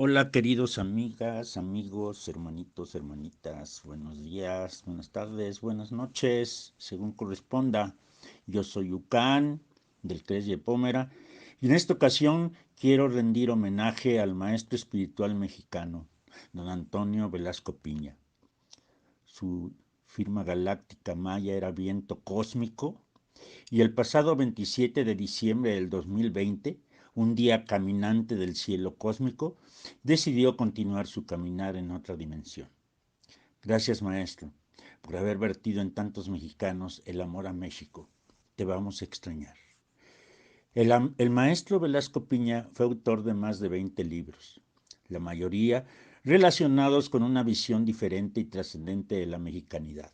Hola queridos amigas, amigos, hermanitos, hermanitas, buenos días, buenas tardes, buenas noches, según corresponda. Yo soy Ucán, del CRES de Pómera, y en esta ocasión quiero rendir homenaje al maestro espiritual mexicano, don Antonio Velasco Piña. Su firma galáctica maya era viento cósmico, y el pasado 27 de diciembre del 2020, un día caminante del cielo cósmico, decidió continuar su caminar en otra dimensión. Gracias, maestro, por haber vertido en tantos mexicanos el amor a México. Te vamos a extrañar. El maestro Velasco Piña fue autor de más de 20 libros, la mayoría relacionados con una visión diferente y trascendente de la mexicanidad.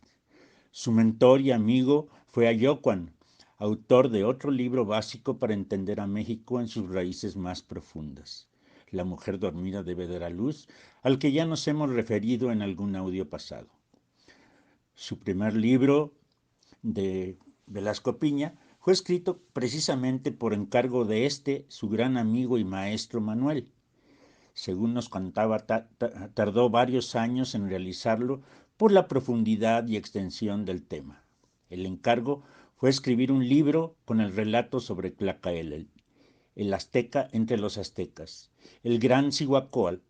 Su mentor y amigo fue Ayocuan, autor de otro libro básico para entender a México en sus raíces más profundas. La mujer dormida debe dar a luz, al que ya nos hemos referido en algún audio pasado. Su primer libro, de Velasco Piña, fue escrito precisamente por encargo de su gran amigo y maestro Manuel. Según nos contaba, tardó varios años en realizarlo por la profundidad y extensión del tema. El encargo fue escribir un libro con el relato sobre Tlacaelel, el azteca entre los aztecas, el gran Cihuacóatl,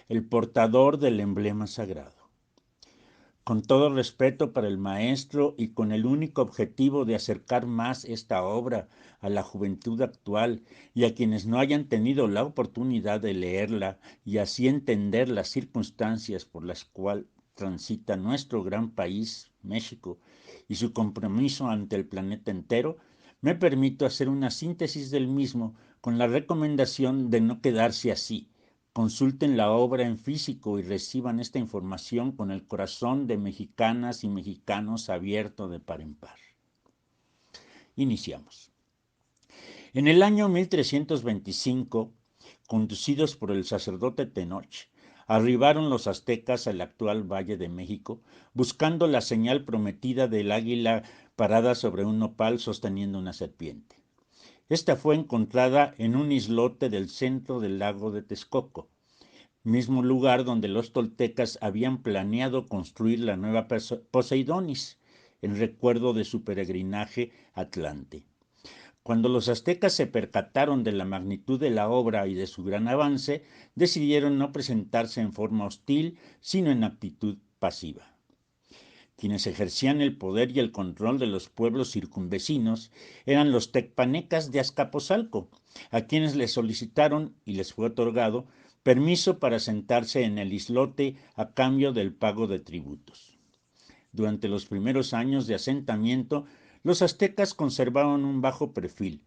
el portador del emblema sagrado. Con todo respeto para el maestro y con el único objetivo de acercar más esta obra a la juventud actual y a quienes no hayan tenido la oportunidad de leerla y así entender las circunstancias por las cuales transita nuestro gran país, México, y su compromiso ante el planeta entero, me permito hacer una síntesis del mismo con la recomendación de no quedarse así. Consulten la obra en físico y reciban esta información con el corazón de mexicanas y mexicanos abierto de par en par. Iniciamos. En el año 1325, conducidos por el sacerdote Tenoch, arribaron los aztecas al actual Valle de México, buscando la señal prometida del águila parada sobre un nopal sosteniendo una serpiente. Esta fue encontrada en un islote del centro del lago de Texcoco, mismo lugar donde los toltecas habían planeado construir la nueva Poseidonis, en recuerdo de su peregrinaje atlante. Cuando los aztecas se percataron de la magnitud de la obra y de su gran avance, decidieron no presentarse en forma hostil, sino en actitud pasiva. Quienes ejercían el poder y el control de los pueblos circunvecinos eran los tecpanecas de Azcapotzalco, a quienes les solicitaron y les fue otorgado permiso para sentarse en el islote a cambio del pago de tributos. Durante los primeros años de asentamiento, los aztecas conservaron un bajo perfil,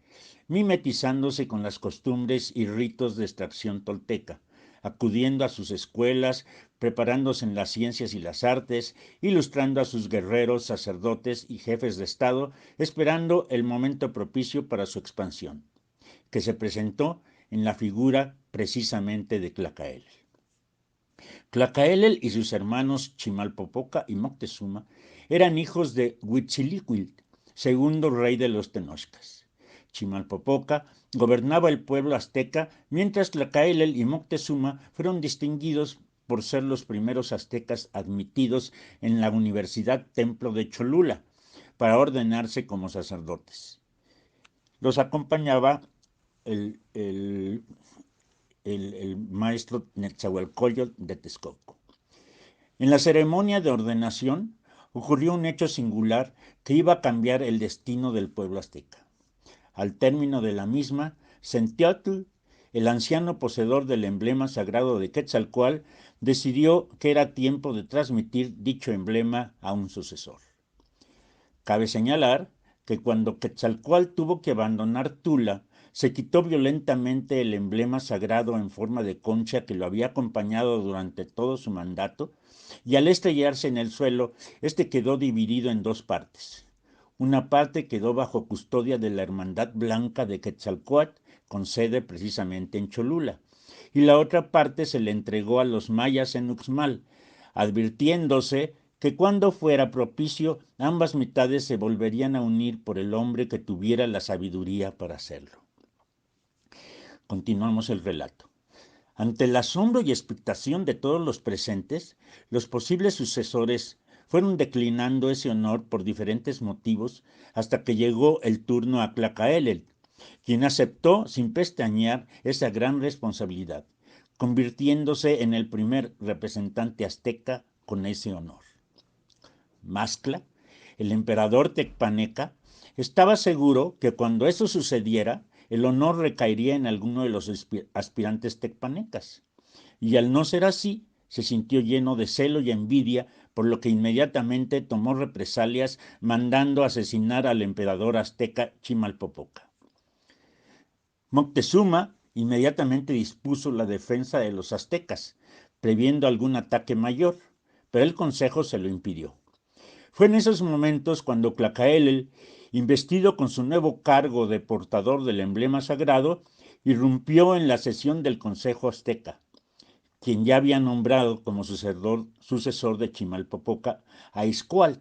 mimetizándose con las costumbres y ritos de extracción tolteca, acudiendo a sus escuelas, preparándose en las ciencias y las artes, ilustrando a sus guerreros, sacerdotes y jefes de Estado, esperando el momento propicio para su expansión, que se presentó en la figura precisamente de Tlacaelel. Tlacaelel y sus hermanos Chimalpopoca y Moctezuma eran hijos de Huitzilicuil, segundo rey de los Tenochcas. Chimalpopoca gobernaba el pueblo azteca, mientras Tlacaelel y Moctezuma fueron distinguidos por ser los primeros aztecas admitidos en la Universidad Templo de Cholula para ordenarse como sacerdotes. Los acompañaba el, el, el maestro Netzahualcóyotl de Texcoco. En la ceremonia de ordenación ocurrió un hecho singular que iba a cambiar el destino del pueblo azteca. Al término de la misma, Xenteotl, el anciano poseedor del emblema sagrado de Quetzalcóatl, decidió que era tiempo de transmitir dicho emblema a un sucesor. Cabe señalar que cuando Quetzalcóatl tuvo que abandonar Tula, se quitó violentamente el emblema sagrado en forma de concha que lo había acompañado durante todo su mandato, y al estrellarse en el suelo, este quedó dividido en dos partes. Una parte quedó bajo custodia de la Hermandad Blanca de Quetzalcóatl, con sede precisamente en Cholula, y la otra parte se le entregó a los mayas en Uxmal, advirtiéndose que cuando fuera propicio ambas mitades se volverían a unir por el hombre que tuviera la sabiduría para hacerlo. Continuamos el relato. Ante el asombro y expectación de todos los presentes, los posibles sucesores fueron declinando ese honor por diferentes motivos hasta que llegó el turno a Tlacaelel, quien aceptó sin pestañear esa gran responsabilidad, convirtiéndose en el primer representante azteca con ese honor. Mastla, el emperador tecpaneca, estaba seguro que cuando eso sucediera, el honor recaería en alguno de los aspirantes tecpanecas. Y al no ser así, se sintió lleno de celo y envidia, por lo que inmediatamente tomó represalias, mandando asesinar al emperador azteca Chimalpopoca. Moctezuma inmediatamente dispuso la defensa de los aztecas, previendo algún ataque mayor, pero el consejo se lo impidió. Fue en esos momentos cuando Tlacaelel, investido con su nuevo cargo de portador del emblema sagrado, irrumpió en la sesión del Consejo Azteca, quien ya había nombrado como sucesor de Chimalpopoca a Izcoatl.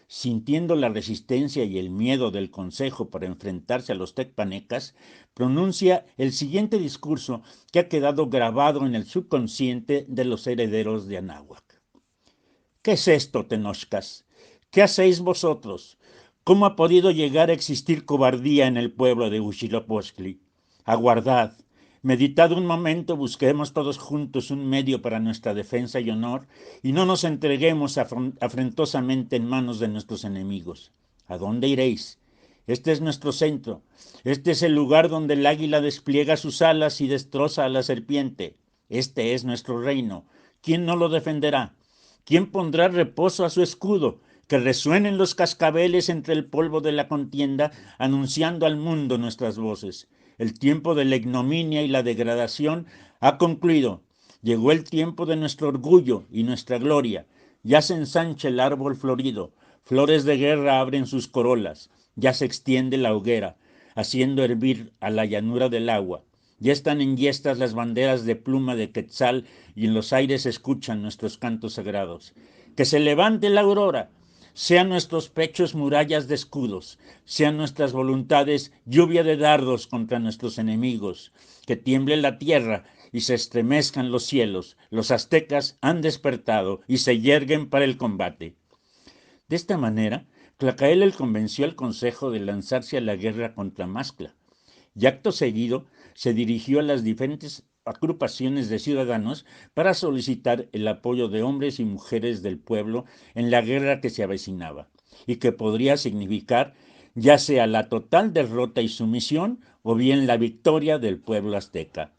Sintiendo la resistencia y el miedo del Consejo para enfrentarse a los tecpanecas, pronuncia el siguiente discurso que ha quedado grabado en el subconsciente de los herederos de Anáhuac. ¿Qué es esto, Tenochcas? ¿Qué hacéis vosotros? ¿Cómo ha podido llegar a existir cobardía en el pueblo de Huitzilopochtli? Aguardad, meditad un momento, busquemos todos juntos un medio para nuestra defensa y honor, y no nos entreguemos afrentosamente en manos de nuestros enemigos. ¿A dónde iréis? Este es nuestro centro. Este es el lugar donde el águila despliega sus alas y destroza a la serpiente. Este es nuestro reino. ¿Quién no lo defenderá? ¿Quién pondrá reposo a su escudo? Que resuenen los cascabeles entre el polvo de la contienda, anunciando al mundo nuestras voces. El tiempo de la ignominia y la degradación ha concluido. Llegó el tiempo de nuestro orgullo y nuestra gloria. Ya se ensancha el árbol florido. Flores de guerra abren sus corolas. Ya se extiende la hoguera, haciendo hervir a la llanura del agua. Ya están enhiestas las banderas de pluma de quetzal y en los aires se escuchan nuestros cantos sagrados. Que se levante la aurora, sean nuestros pechos murallas de escudos, sean nuestras voluntades lluvia de dardos contra nuestros enemigos. Que tiemble la tierra y se estremezcan los cielos. Los aztecas han despertado y se yerguen para el combate. De esta manera, Tlacaelel convenció al consejo de lanzarse a la guerra contra Mastla, y acto seguido se dirigió a las diferentes agrupaciones de ciudadanos para solicitar el apoyo de hombres y mujeres del pueblo en la guerra que se avecinaba y que podría significar ya sea la total derrota y sumisión o bien la victoria del pueblo azteca.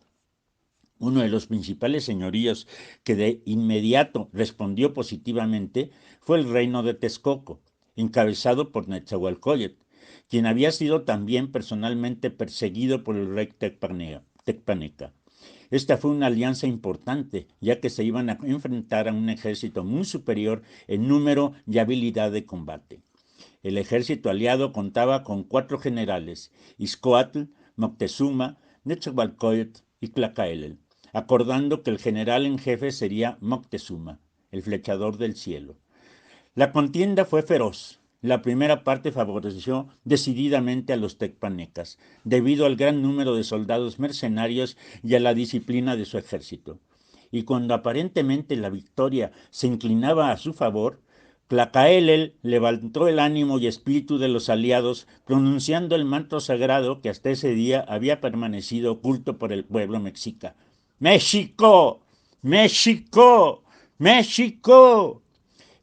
Uno de los principales señoríos que de inmediato respondió positivamente fue el reino de Texcoco, encabezado por Netzahualcóyotl, quien había sido también personalmente perseguido por el rey Tecpaneca. Esta fue una alianza importante, ya que se iban a enfrentar a un ejército muy superior en número y habilidad de combate. El ejército aliado contaba con 4 generales: Izcoatl, Moctezuma, Netzahualcóyotl y Tlacaelel, acordando que el general en jefe sería Moctezuma, el flechador del cielo. La contienda fue feroz. La primera parte favoreció decididamente a los tecpanecas, debido al gran número de soldados mercenarios y a la disciplina de su ejército. Y cuando aparentemente la victoria se inclinaba a su favor, Tlacaelel levantó el ánimo y espíritu de los aliados, pronunciando el manto sagrado que hasta ese día había permanecido oculto por el pueblo mexica. ¡México! ¡México! ¡México!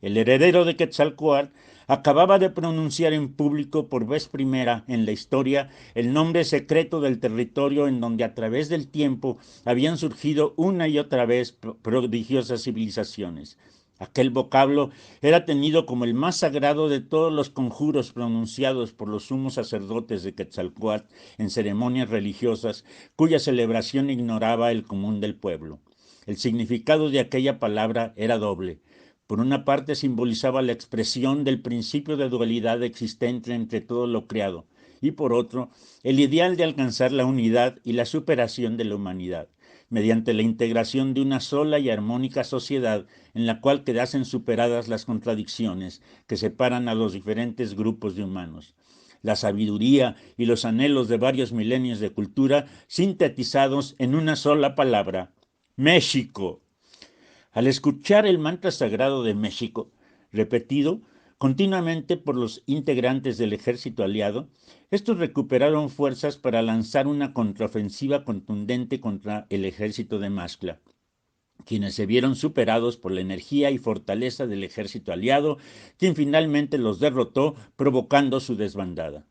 El heredero de Quetzalcóatl acababa de pronunciar en público por vez primera en la historia el nombre secreto del territorio en donde a través del tiempo habían surgido una y otra vez prodigiosas civilizaciones. Aquel vocablo era tenido como el más sagrado de todos los conjuros pronunciados por los sumos sacerdotes de Quetzalcóatl en ceremonias religiosas cuya celebración ignoraba el común del pueblo. El significado de aquella palabra era doble. Por una parte simbolizaba la expresión del principio de dualidad existente entre todo lo creado, y por otro, el ideal de alcanzar la unidad y la superación de la humanidad, mediante la integración de una sola y armónica sociedad en la cual quedasen superadas las contradicciones que separan a los diferentes grupos de humanos. la sabiduría y los anhelos de varios milenios de cultura sintetizados en una sola palabra: México. Al escuchar el mantra sagrado de México, repetido continuamente por los integrantes del ejército aliado, estos recuperaron fuerzas para lanzar una contraofensiva contundente contra el ejército de Mascla, quienes se vieron superados por la energía y fortaleza del ejército aliado, quien finalmente los derrotó, provocando su desbandada.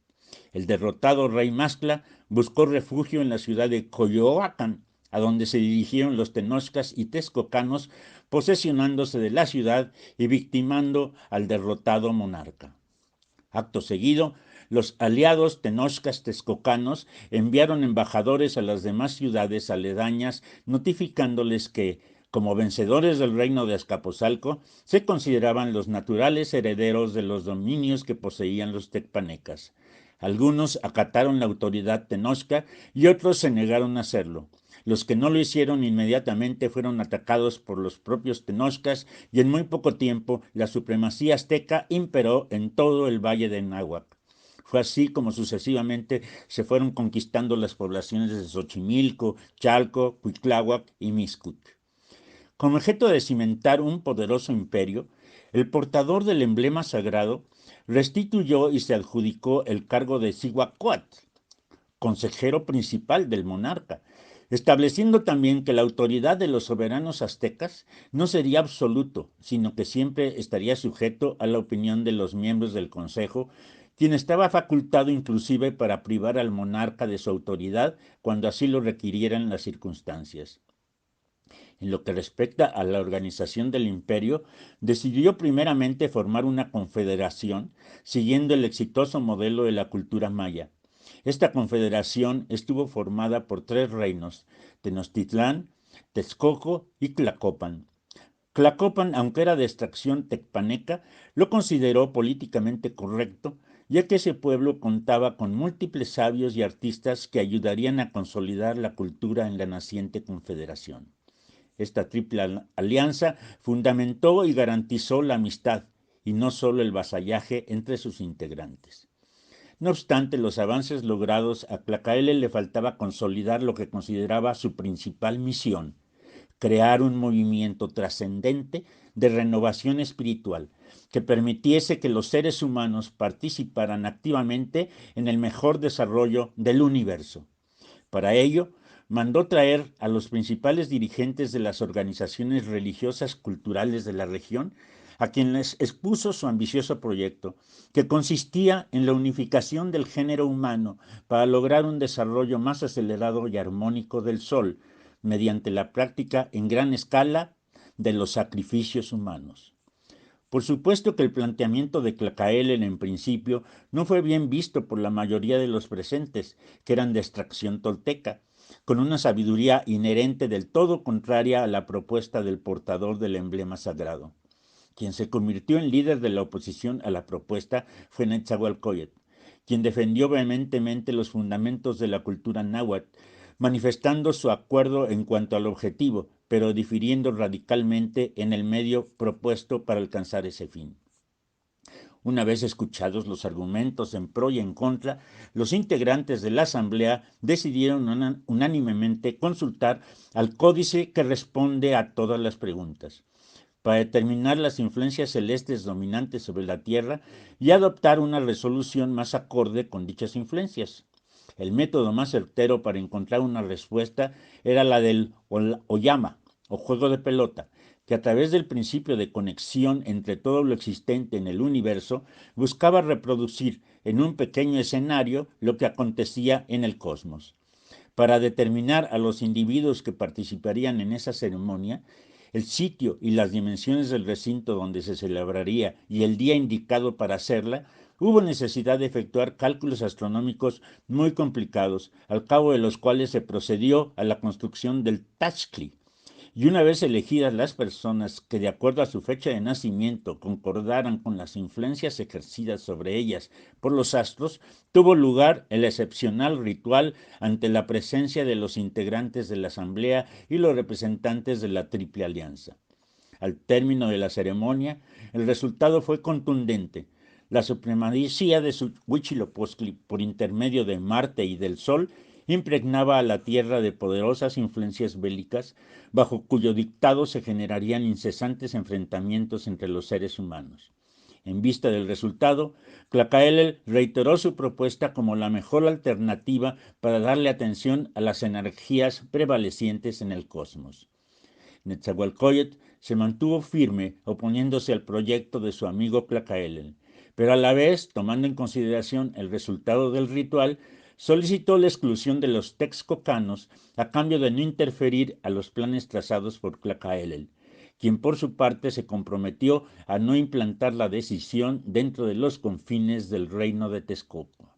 El derrotado rey Mascla buscó refugio en la ciudad de Coyoacán, a donde se dirigieron los tenochcas y texcocanos, posesionándose de la ciudad y victimando al derrotado monarca. Acto seguido, los aliados tenochcas texcocanos enviaron embajadores a las demás ciudades aledañas, notificándoles que, como vencedores del reino de Azcapotzalco, se consideraban los naturales herederos de los dominios que poseían los tecpanecas. Algunos acataron la autoridad tenochca y otros se negaron a hacerlo. Los que no lo hicieron inmediatamente fueron atacados por los propios tenochcas y en muy poco tiempo la supremacía azteca imperó en todo el valle de Náhuac. Fue así como sucesivamente se fueron conquistando las poblaciones de Xochimilco, Chalco, Cuitláhuac y Mixcut. Con objeto de cimentar un poderoso imperio, el portador del emblema sagrado restituyó y se adjudicó el cargo de Cihuacóatl, consejero principal del monarca, estableciendo también que la autoridad de los soberanos aztecas no sería absoluto, sino que siempre estaría sujeto a la opinión de los miembros del consejo, quien estaba facultado inclusive para privar al monarca de su autoridad cuando así lo requirieran las circunstancias. En lo que respecta a la organización del imperio, decidió primeramente formar una confederación, siguiendo el exitoso modelo de la cultura maya. Esta confederación estuvo formada por 3 reinos: Tenochtitlán, Texcoco y Tlacopan. Tlacopan, aunque era de extracción tecpaneca, lo consideró políticamente correcto, ya que ese pueblo contaba con múltiples sabios y artistas que ayudarían a consolidar la cultura en la naciente confederación. Esta triple alianza fundamentó y garantizó la amistad, y no solo el vasallaje entre sus integrantes. No obstante los avances logrados, a Tlacaele le faltaba consolidar lo que consideraba su principal misión: crear un movimiento trascendente de renovación espiritual que permitiese que los seres humanos participaran activamente en el mejor desarrollo del universo. Para ello, mandó traer a los principales dirigentes de las organizaciones religiosas culturales de la región, a quienes expuso su ambicioso proyecto, que consistía en la unificación del género humano para lograr un desarrollo más acelerado y armónico del Sol, mediante la práctica en gran escala de los sacrificios humanos. Por supuesto que el planteamiento de Tlacaelen en principio no fue bien visto por la mayoría de los presentes, que eran de extracción tolteca, con una sabiduría inherente del todo contraria a la propuesta del portador del emblema sagrado. Quien se convirtió en líder de la oposición a la propuesta fue Netzahualcóyotl, quien defendió vehementemente los fundamentos de la cultura náhuatl, manifestando su acuerdo en cuanto al objetivo, pero difiriendo radicalmente en el medio propuesto para alcanzar ese fin. Una vez escuchados los argumentos en pro y en contra, los integrantes de la asamblea decidieron unánimemente consultar al códice que responde a todas las preguntas, para determinar las influencias celestes dominantes sobre la Tierra y adoptar una resolución más acorde con dichas influencias. El método más certero para encontrar una respuesta era la del Oyama, o juego de pelota, que a través del principio de conexión entre todo lo existente en el universo buscaba reproducir en un pequeño escenario lo que acontecía en el cosmos. Para determinar a los individuos que participarían en esa ceremonia, el sitio y las dimensiones del recinto donde se celebraría y el día indicado para hacerla, hubo necesidad de efectuar cálculos astronómicos muy complicados, al cabo de los cuales se procedió a la construcción del Tachkli. Y una vez elegidas las personas que, de acuerdo a su fecha de nacimiento, concordaran con las influencias ejercidas sobre ellas por los astros, tuvo lugar el excepcional ritual ante la presencia de los integrantes de la asamblea y los representantes de la Triple Alianza. Al término de la ceremonia, el resultado fue contundente. La supremacía de Huitzilopochtli por intermedio de Marte y del Sol impregnaba a la Tierra de poderosas influencias bélicas, bajo cuyo dictado se generarían incesantes enfrentamientos entre los seres humanos. En vista del resultado, Tlacaelel reiteró su propuesta como la mejor alternativa para darle atención a las energías prevalecientes en el cosmos. Netzahualcóyotl se mantuvo firme oponiéndose al proyecto de su amigo Tlacaelel, pero a la vez, tomando en consideración el resultado del ritual, solicitó la exclusión de los texcocanos a cambio de no interferir a los planes trazados por Tlacaelel, quien por su parte se comprometió a no implantar la decisión dentro de los confines del reino de Texcoco.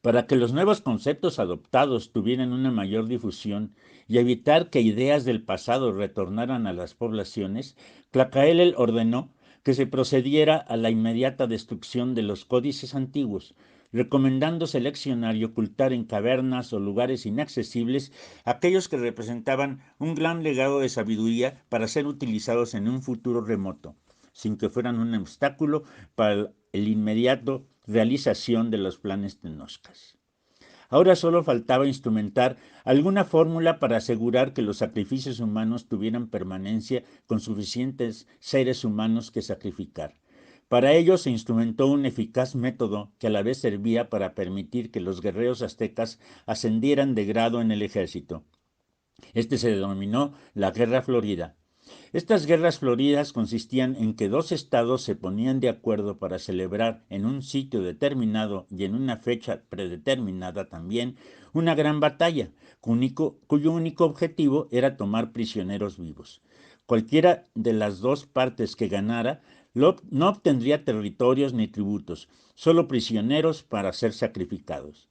Para que los nuevos conceptos adoptados tuvieran una mayor difusión y evitar que ideas del pasado retornaran a las poblaciones, Tlacaelel ordenó que se procediera a la inmediata destrucción de los códices antiguos, recomendando seleccionar y ocultar en cavernas o lugares inaccesibles aquellos que representaban un gran legado de sabiduría para ser utilizados en un futuro remoto, sin que fueran un obstáculo para el inmediato realización de los planes tenoscas. Ahora solo faltaba instrumentar alguna fórmula para asegurar que los sacrificios humanos tuvieran permanencia con suficientes seres humanos que sacrificar. Para ello se instrumentó un eficaz método que a la vez servía para permitir que los guerreros aztecas ascendieran de grado en el ejército. Este se denominó la Guerra Florida. Estas guerras floridas consistían en que dos estados se ponían de acuerdo para celebrar en un sitio determinado y en una fecha predeterminada también una gran batalla, cuyo único objetivo era tomar prisioneros vivos. Cualquiera de las dos partes que ganara no obtendría territorios ni tributos, solo prisioneros para ser sacrificados.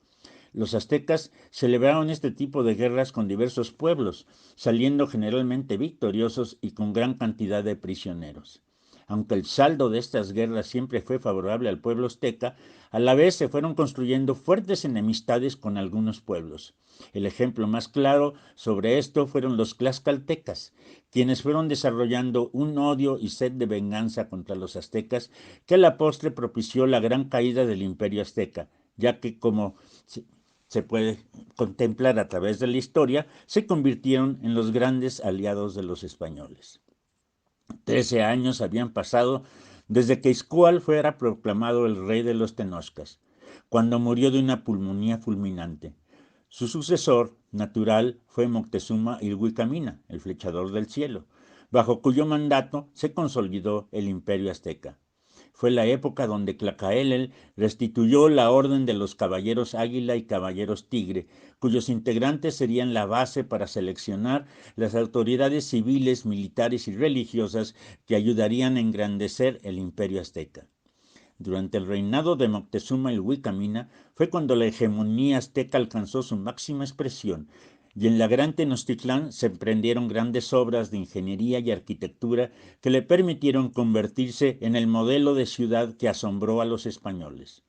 Los aztecas celebraron este tipo de guerras con diversos pueblos, saliendo generalmente victoriosos y con gran cantidad de prisioneros. Aunque el saldo de estas guerras siempre fue favorable al pueblo azteca, a la vez se fueron construyendo fuertes enemistades con algunos pueblos. El ejemplo más claro sobre esto fueron los tlaxcaltecas, quienes fueron desarrollando un odio y sed de venganza contra los aztecas que a la postre propició la gran caída del imperio azteca, ya que como se puede contemplar a través de la historia, se convirtieron en los grandes aliados de los españoles. 13 años habían pasado desde que Izcóatl fuera proclamado el rey de los Tenoscas, cuando murió de una pulmonía fulminante. Su sucesor natural fue Moctezuma Ilhuicamina, el flechador del cielo, bajo cuyo mandato se consolidó el imperio azteca. Fue la época donde Tlacaelel restituyó la orden de los caballeros águila y caballeros tigre, cuyos integrantes serían la base para seleccionar las autoridades civiles, militares y religiosas que ayudarían a engrandecer el imperio azteca. Durante el reinado de Moctezuma Ilhuicamina fue cuando la hegemonía azteca alcanzó su máxima expresión, y en la Gran Tenochtitlán se emprendieron grandes obras de ingeniería y arquitectura que le permitieron convertirse en el modelo de ciudad que asombró a los españoles.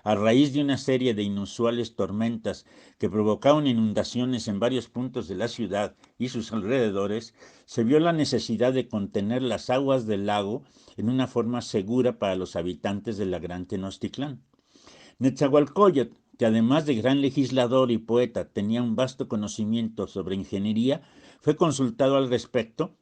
A raíz de una serie de inusuales tormentas que provocaron inundaciones en varios puntos de la ciudad y sus alrededores, se vio la necesidad de contener las aguas del lago en una forma segura para los habitantes de la Gran Tenochtitlán. Netzahualcóyotl, que además de gran legislador y poeta tenía un vasto conocimiento sobre ingeniería, fue consultado al respecto,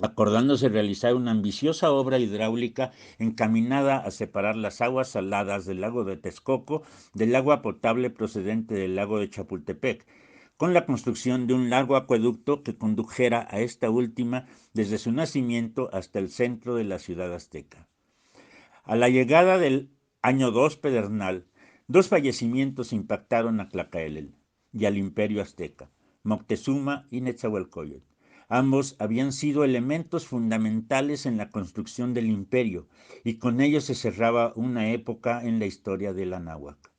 acordándose realizar una ambiciosa obra hidráulica encaminada a separar las aguas saladas del lago de Texcoco del agua potable procedente del lago de Chapultepec, con la construcción de un largo acueducto que condujera a esta última desde su nacimiento hasta el centro de la ciudad azteca. A la llegada del año 2 pedernal, dos fallecimientos impactaron a Tlacaelel y al imperio azteca, Moctezuma y Netzahualcóyotl. Ambos habían sido elementos fundamentales en la construcción del imperio, y con ellos se cerraba una época en la historia de la náhuatl.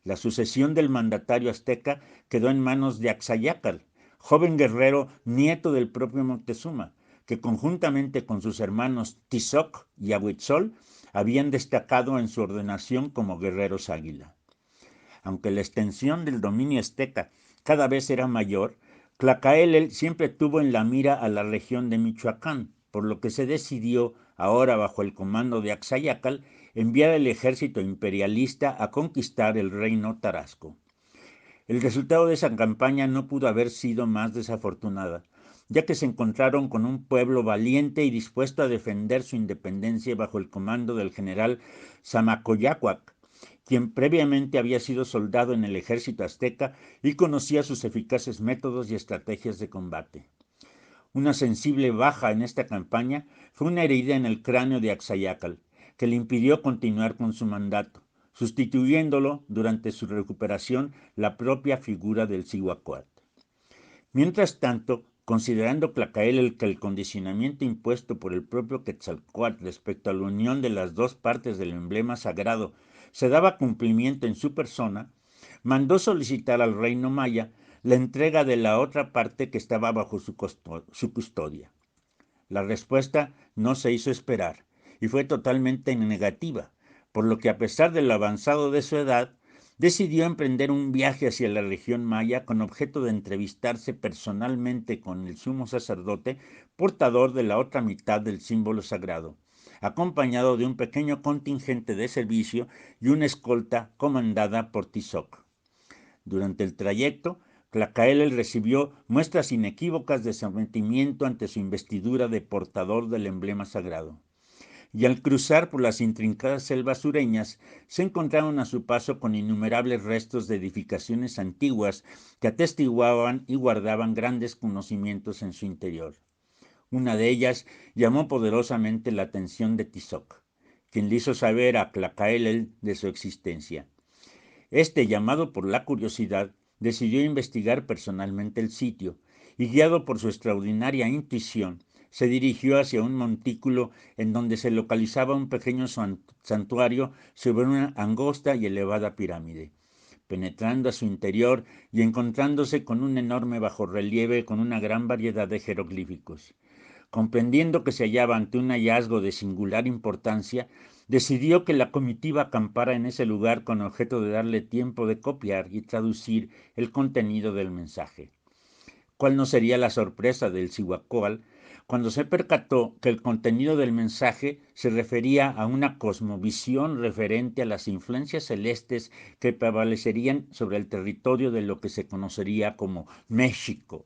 La sucesión del mandatario azteca quedó en manos de Axayácatl, joven guerrero nieto del propio Moctezuma, que conjuntamente con sus hermanos Tizoc y Ahuitzol habían destacado en su ordenación como guerreros águila. Aunque la extensión del dominio azteca cada vez era mayor, Tlacaelel siempre tuvo en la mira a la región de Michoacán, por lo que se decidió ahora bajo el comando de Axayácal, enviara el ejército imperialista a conquistar el reino Tarasco. El resultado de esa campaña no pudo haber sido más desafortunada, ya que se encontraron con un pueblo valiente y dispuesto a defender su independencia bajo el comando del general Zamacoyácuac, quien previamente había sido soldado en el ejército azteca y conocía sus eficaces métodos y estrategias de combate. Una sensible baja en esta campaña fue una herida en el cráneo de Axayácal, que le impidió continuar con su mandato, sustituyéndolo durante su recuperación la propia figura del Cihuacóatl. Mientras tanto, considerando Tlacael que el condicionamiento impuesto por el propio Quetzalcóatl respecto a la unión de las dos partes del emblema sagrado se daba cumplimiento en su persona, mandó solicitar al reino maya la entrega de la otra parte que estaba bajo su custodia. La respuesta no se hizo esperar y fue totalmente negativa, por lo que a pesar de lo avanzado de su edad, decidió emprender un viaje hacia la región maya con objeto de entrevistarse personalmente con el sumo sacerdote portador de la otra mitad del símbolo sagrado, acompañado de un pequeño contingente de servicio y una escolta comandada por Tizoc. Durante el trayecto, Tlacaelel recibió muestras inequívocas de sometimiento ante su investidura de portador del emblema sagrado. Y al cruzar por las intrincadas selvas sureñas, se encontraron a su paso con innumerables restos de edificaciones antiguas que atestiguaban y guardaban grandes conocimientos en su interior. Una de ellas llamó poderosamente la atención de Tizoc, quien le hizo saber a Tlacaelel de su existencia. Este, llamado por la curiosidad, decidió investigar personalmente el sitio y, guiado por su extraordinaria intuición, se dirigió hacia un montículo en donde se localizaba un pequeño santuario sobre una angosta y elevada pirámide. Penetrando a su interior y encontrándose con un enorme bajorrelieve con una gran variedad de jeroglíficos. Comprendiendo que se hallaba ante un hallazgo de singular importancia, decidió que la comitiva acampara en ese lugar con objeto de darle tiempo de copiar y traducir el contenido del mensaje. ¿Cuál no sería la sorpresa del Cihuacóatl cuando se percató que el contenido del mensaje se refería a una cosmovisión referente a las influencias celestes que prevalecerían sobre el territorio de lo que se conocería como México?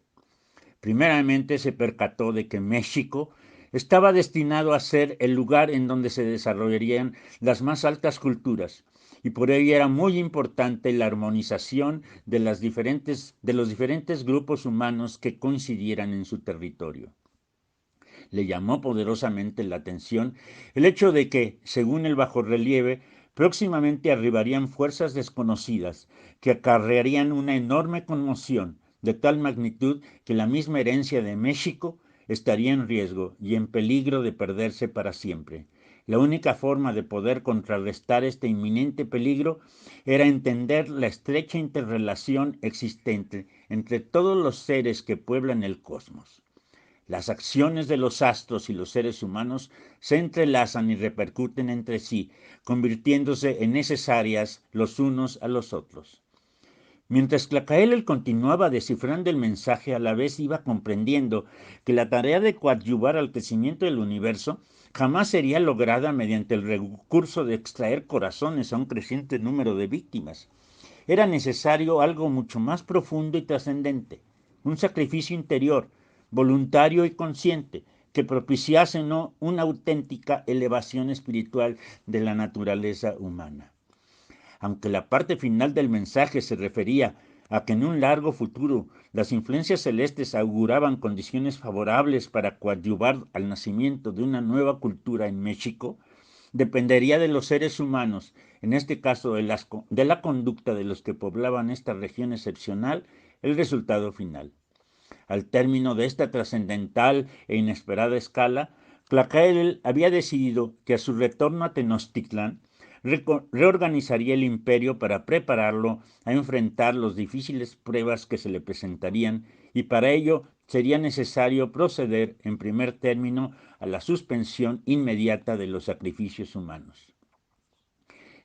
Primeramente se percató de que México estaba destinado a ser el lugar en donde se desarrollarían las más altas culturas, y por ello era muy importante la armonización de los diferentes grupos humanos que coincidieran en su territorio. Le llamó poderosamente la atención el hecho de que, según el bajorrelieve, próximamente arribarían fuerzas desconocidas que acarrearían una enorme conmoción de tal magnitud que la misma herencia de México estaría en riesgo y en peligro de perderse para siempre. La única forma de poder contrarrestar este inminente peligro era entender la estrecha interrelación existente entre todos los seres que pueblan el cosmos. Las acciones de los astros y los seres humanos se entrelazan y repercuten entre sí, convirtiéndose en necesarias los unos a los otros. Mientras Tlacaelel continuaba descifrando el mensaje, a la vez iba comprendiendo que la tarea de coadyuvar al crecimiento del universo jamás sería lograda mediante el recurso de extraer corazones a un creciente número de víctimas. Era necesario algo mucho más profundo y trascendente, un sacrificio interior, voluntario y consciente, que propiciase no una auténtica elevación espiritual de la naturaleza humana. Aunque la parte final del mensaje se refería a que en un largo futuro las influencias celestes auguraban condiciones favorables para coadyuvar al nacimiento de una nueva cultura en México, dependería de los seres humanos, en este caso de la conducta de los que poblaban esta región excepcional, el resultado final. Al término de esta trascendental e inesperada escala, Tlacaelel había decidido que a su retorno a Tenochtitlán reorganizaría el imperio para prepararlo a enfrentar las difíciles pruebas que se le presentarían, y para ello sería necesario proceder en primer término a la suspensión inmediata de los sacrificios humanos.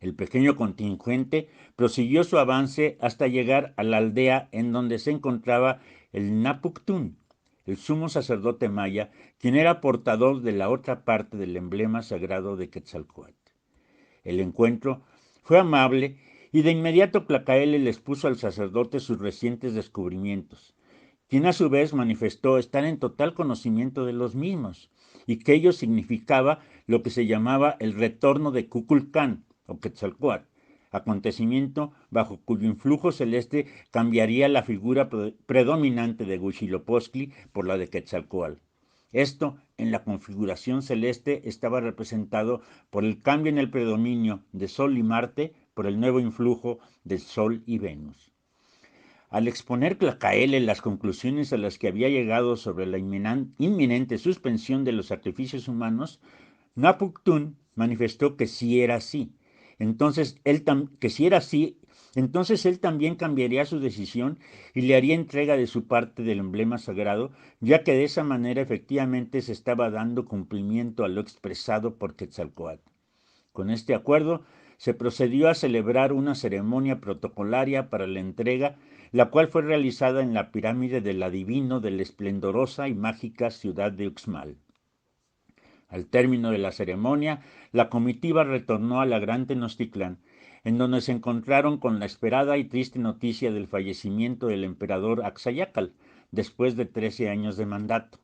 El pequeño contingente prosiguió su avance hasta llegar a la aldea en donde se encontraba el Napuctún, el sumo sacerdote maya, quien era portador de la otra parte del emblema sagrado de Quetzalcóatl. El encuentro fue amable y de inmediato Tlacaele les puso al sacerdote sus recientes descubrimientos, quien a su vez manifestó estar en total conocimiento de los mismos y que ello significaba lo que se llamaba el retorno de Kukulcán o Quetzalcóatl, acontecimiento bajo cuyo influjo celeste cambiaría la figura predominante de Huitzilopochtli por la de Quetzalcóatl. Esto, en la configuración celeste, estaba representado por el cambio en el predominio de Sol y Marte por el nuevo influjo de Sol y Venus. Al exponer Tlacaele las conclusiones a las que había llegado sobre la inminente suspensión de los sacrificios humanos, Napuktún manifestó que sí era así. Entonces él también cambiaría su decisión y le haría entrega de su parte del emblema sagrado, ya que de esa manera efectivamente se estaba dando cumplimiento a lo expresado por Quetzalcóatl. Con este acuerdo se procedió a celebrar una ceremonia protocolaria para la entrega, la cual fue realizada en la pirámide del adivino de la esplendorosa y mágica ciudad de Uxmal. Al término de la ceremonia, la comitiva retornó a la Gran Tenochtitlán, en donde se encontraron con la esperada y triste noticia del fallecimiento del emperador Axayácal, después de 13 años de mandato.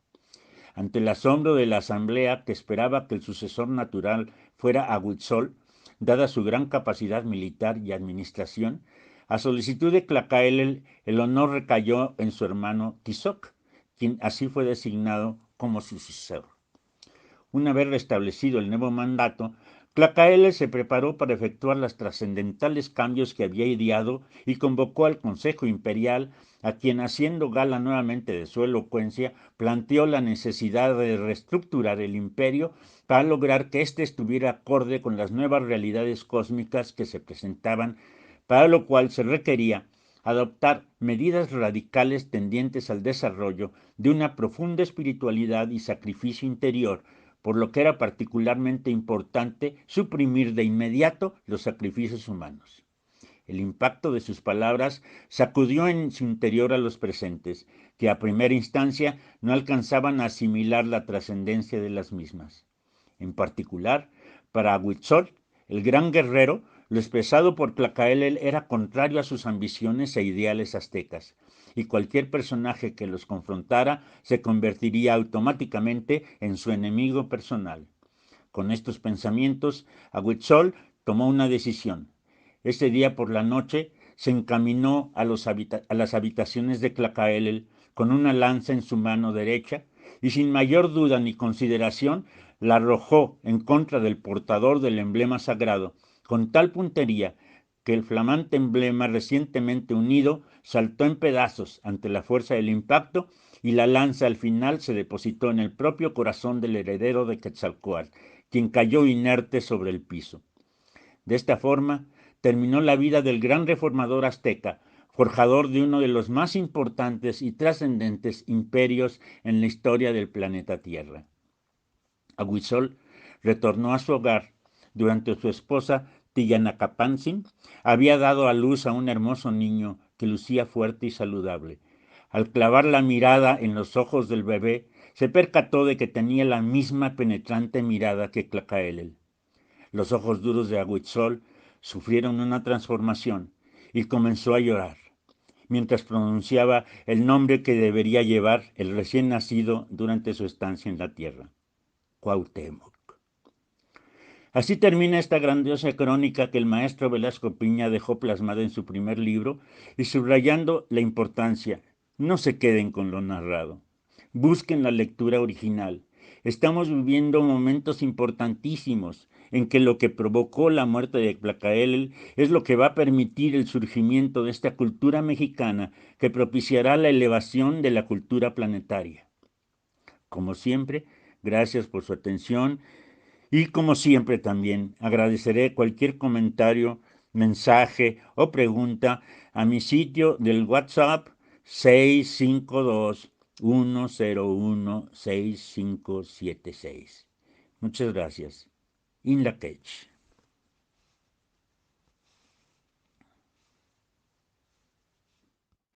Ante el asombro de la asamblea, que esperaba que el sucesor natural fuera Ahuitzol, dada su gran capacidad militar y administración, a solicitud de Tlacaele el honor recayó en su hermano Tizoc, quien así fue designado como su sucesor. Una vez restablecido el nuevo mandato, Tlacaele se preparó para efectuar los trascendentales cambios que había ideado y convocó al Consejo Imperial, a quien, haciendo gala nuevamente de su elocuencia, planteó la necesidad de reestructurar el imperio para lograr que éste estuviera acorde con las nuevas realidades cósmicas que se presentaban, para lo cual se requería adoptar medidas radicales tendientes al desarrollo de una profunda espiritualidad y sacrificio interior, por lo que era particularmente importante suprimir de inmediato los sacrificios humanos. El impacto de sus palabras sacudió en su interior a los presentes, que a primera instancia no alcanzaban a asimilar la trascendencia de las mismas. En particular, para Huitzol, el gran guerrero, lo expresado por Tlacaele era contrario a sus ambiciones e ideales aztecas, y cualquier personaje que los confrontara se convertiría automáticamente en su enemigo personal. Con estos pensamientos, Ahuitzol tomó una decisión. Ese día por la noche se encaminó a las habitaciones de Tlacaele con una lanza en su mano derecha y sin mayor duda ni consideración la arrojó en contra del portador del emblema sagrado, con tal puntería que el flamante emblema recientemente unido saltó en pedazos ante la fuerza del impacto y la lanza al final se depositó en el propio corazón del heredero de Quetzalcóatl, quien cayó inerte sobre el piso. De esta forma terminó la vida del gran reformador azteca, forjador de uno de los más importantes y trascendentes imperios en la historia del planeta Tierra. Ahuitzol retornó a su hogar. Durante su esposa Tiyanacapantzin había dado a luz a un hermoso niño que lucía fuerte y saludable. Al clavar la mirada en los ojos del bebé, se percató de que tenía la misma penetrante mirada que Tlacaele. Los ojos duros de Ahuitzol sufrieron una transformación y comenzó a llorar, mientras pronunciaba el nombre que debería llevar el recién nacido durante su estancia en la tierra: Cuauhtémoc. Así termina esta grandiosa crónica que el maestro Velasco Piña dejó plasmada en su primer libro y subrayando la importancia: no se queden con lo narrado, busquen la lectura original. Estamos viviendo momentos importantísimos en que lo que provocó la muerte de Tlacaele es lo que va a permitir el surgimiento de esta cultura mexicana que propiciará la elevación de la cultura planetaria. Como siempre, gracias por su atención. Y como siempre también agradeceré cualquier comentario, mensaje o pregunta a mi sitio del WhatsApp 652-101-6576. Muchas gracias. In la Quech.